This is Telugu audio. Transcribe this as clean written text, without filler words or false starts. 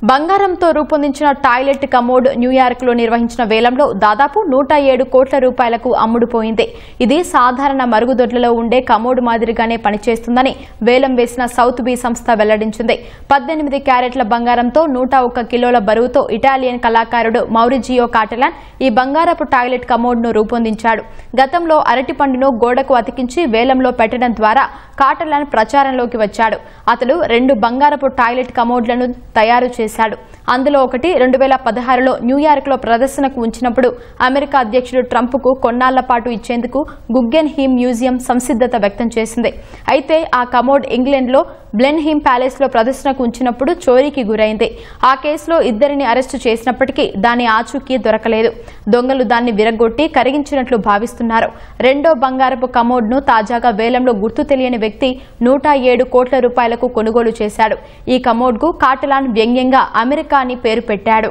బంగారంతో రూపొందించిన టాయిలెట్ కమోడ్ న్యూయార్క్లో నిర్వహించిన వేలంలో దాదాపు 107 కోట్ల రూపాయలకు అమ్ముడుపోయింది. ఇది సాధారణ మరుగుదొడ్లలో ఉండే కమోడ్ మాదిరిగానే పనిచేస్తుందని వేలం వేసిన సౌత్ బీ సంస్థ వెల్లడించింది. 18 క్యారెట్ల బంగారంతో 101 కిలోల బరువుతో ఇటాలియన్ కళాకారుడు మౌరిజియో కాటెలాన్ ఈ బంగారపు టాయిలెట్ కమోడ్ను రూపొందించాడు. గతంలో అరటిపండును గోడకు అతికించి వేలంలో పెట్టడం ద్వారా కాటెలాన్ ప్రచారంలోకి వచ్చాడు. అతడు 2 బంగారపు టాయిలెట్ కమోడ్లను తయారు చేశాడు. అందులో ఒకటి 2016లో న్యూయార్క్లో ప్రదర్శనకు ఉంచినప్పుడు అమెరికా అధ్యక్షుడు ట్రంప్కు కొన్నాళ్ల పాటు ఇచ్చేందుకు గుగ్గెన్హీమ్ మ్యూజియం సంసిద్ధత వ్యక్తం చేసింది. అయితే ఆ కమోడ్ ఇంగ్లాండ్లో బ్లెన్హీమ్ ప్యాలెస్లో ప్రదర్శనకు ఉంచినప్పుడు చోరీకి గురైంది. ఆ కేసులో 2 అరెస్టు చేసినప్పటికీ దాని ఆచూకీ దొరకలేదు. దొంగలు దాన్ని విరగొట్టి కరిగించినట్లు భావిస్తున్నారు. రెండో బంగారపు కమోడ్ను తాజాగా వేలంలో గుర్తు తెలియని వ్యక్తి 107 కోట్ల రూపాయలకు కొనుగోలు చేశాడు. ఈ కమోడ్కు కాటెలాన్ వ్యంగ్యంగా అమెరికా అని పేరు పెట్టాడు.